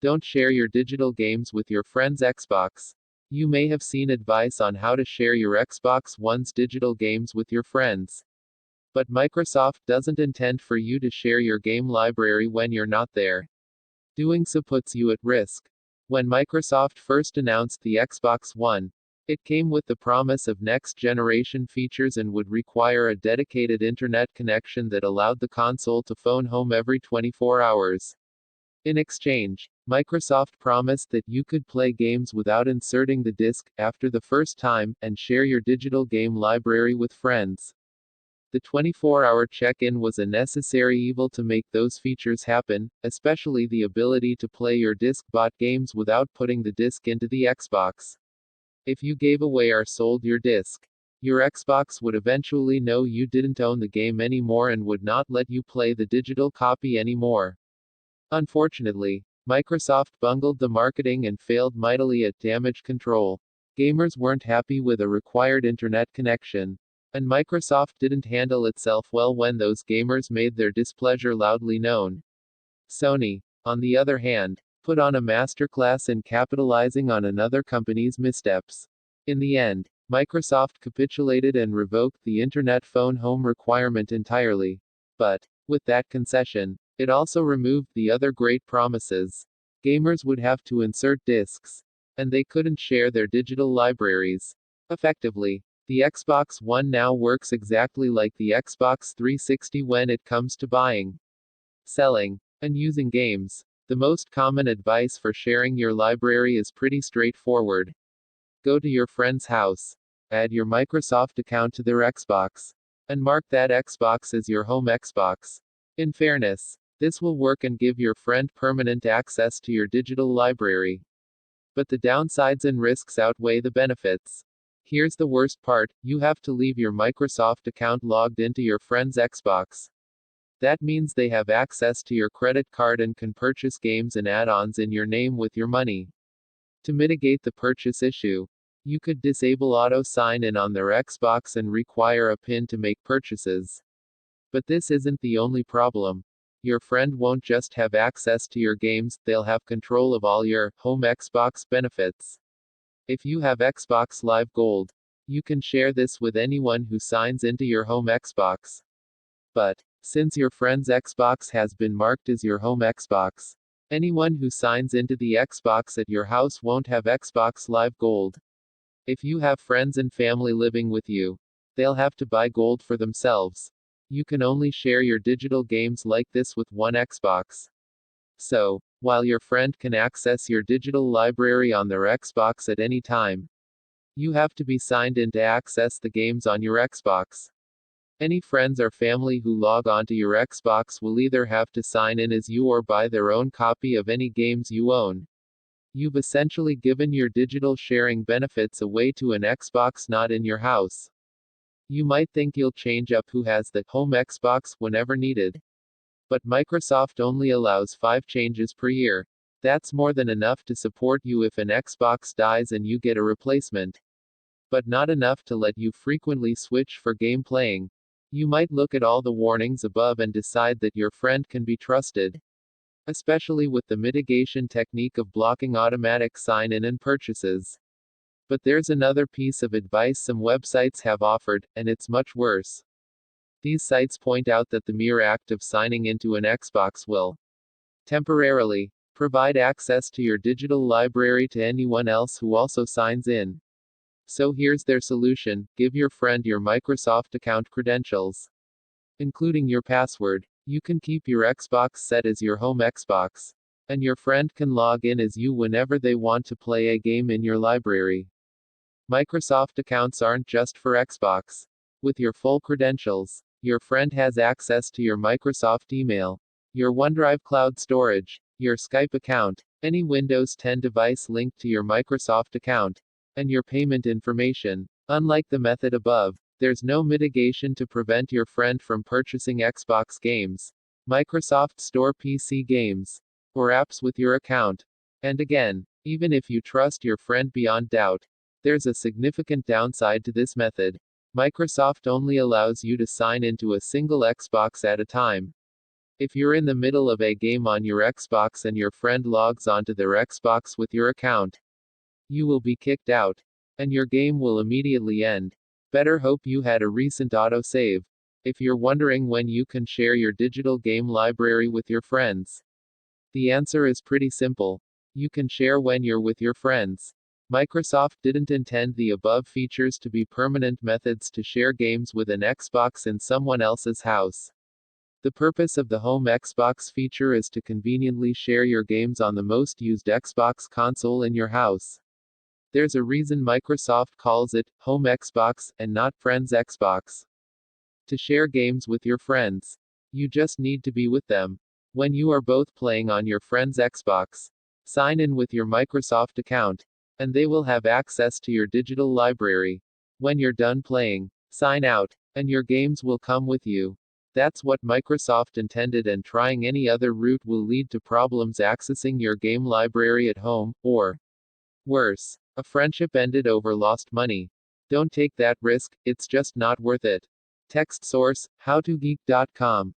Don't share your digital games with your friend's Xbox. You may have seen advice on how to share your Xbox One's digital games with your friends. But Microsoft doesn't intend for you to share your game library when you're not there. Doing so puts you at risk. When Microsoft first announced the Xbox One, it came with the promise of next generation features and would require a dedicated internet connection that allowed the console to phone home every 24 hours. In exchange, Microsoft promised that you could play games without inserting the disc after the first time and share your digital game library with friends. The 24-hour check-in was a necessary evil to make those features happen, especially the ability to play your disc-bought games without putting the disc into the Xbox. If you gave away or sold your disc, your Xbox would eventually know you didn't own the game anymore and would not let you play the digital copy anymore. Unfortunately, Microsoft bungled the marketing and failed mightily at damage control. Gamers weren't happy with a required internet connection. And Microsoft didn't handle itself well when those gamers made their displeasure loudly known. Sony, on the other hand, put on a masterclass in capitalizing on another company's missteps. In the end, Microsoft capitulated and revoked the Internet phone home requirement entirely. But, with that concession, it also removed the other great promises. Gamers would have to insert discs. And they couldn't share their digital libraries. Effectively, the Xbox One now works exactly like the Xbox 360 when it comes to buying, selling, and using games. The most common advice for sharing your library is pretty straightforward. Go to your friend's house, add your Microsoft account to their Xbox, and mark that Xbox as your home Xbox. In fairness, this will work and give your friend permanent access to your digital library. But the downsides and risks outweigh the benefits. Here's the worst part, you have to leave your Microsoft account logged into your friend's Xbox. That means they have access to your credit card and can purchase games and add-ons in your name with your money. To mitigate the purchase issue, you could disable auto sign-in on their Xbox and require a PIN to make purchases. But this isn't the only problem. Your friend won't just have access to your games, they'll have control of all your home Xbox benefits. If you have Xbox Live Gold, you can share this with anyone who signs into your home Xbox. But, since your friend's Xbox has been marked as your home Xbox, anyone who signs into the Xbox at your house won't have Xbox Live Gold. If you have friends and family living with you, they'll have to buy gold for themselves. You can only share your digital games like this with one Xbox. So, while your friend can access your digital library on their Xbox at any time, you have to be signed in to access the games on your Xbox. Any friends or family who log onto your Xbox will either have to sign in as you or buy their own copy of any games you own. You've essentially given your digital sharing benefits away to an Xbox not in your house. You might think you'll change up who has the home Xbox whenever needed. But Microsoft only allows 5 changes per year. That's more than enough to support you if an Xbox dies and you get a replacement. But not enough to let you frequently switch for game playing. You might look at all the warnings above and decide that your friend can be trusted. Especially with the mitigation technique of blocking automatic sign-in and purchases. But there's another piece of advice some websites have offered, and it's much worse. These sites point out that the mere act of signing into an Xbox will temporarily provide access to your digital library to anyone else who also signs in. So here's their solution: give your friend your Microsoft account credentials, including your password. You can keep your Xbox set as your home Xbox, and your friend can log in as you whenever they want to play a game in your library. Microsoft accounts aren't just for Xbox. With your full credentials, your friend has access to your Microsoft email, your OneDrive cloud storage, your Skype account, any Windows 10 device linked to your Microsoft account, and your payment information. Unlike the method above, there's no mitigation to prevent your friend from purchasing Xbox games, Microsoft Store PC games, or apps with your account. And again, even if you trust your friend beyond doubt, there's a significant downside to this method. Microsoft only allows you to sign into a single Xbox at a time. If you're in the middle of a game on your Xbox and your friend logs onto their Xbox with your account, you will be kicked out. And your game will immediately end. Better hope you had a recent autosave. If you're wondering when you can share your digital game library with your friends, the answer is pretty simple. You can share when you're with your friends. Microsoft didn't intend the above features to be permanent methods to share games with an Xbox in someone else's house. The purpose of the Home Xbox feature is to conveniently share your games on the most used Xbox console in your house. There's a reason Microsoft calls it Home Xbox and not Friends Xbox. To share games with your friends, you just need to be with them. When you are both playing on your friend's Xbox, sign in with your Microsoft account, and they will have access to your digital library. When you're done playing, sign out, and your games will come with you. That's what Microsoft intended, and trying any other route will lead to problems accessing your game library at home, or worse, a friendship ended over lost money. Don't take that risk, it's just not worth it. Text source, howtogeek.com.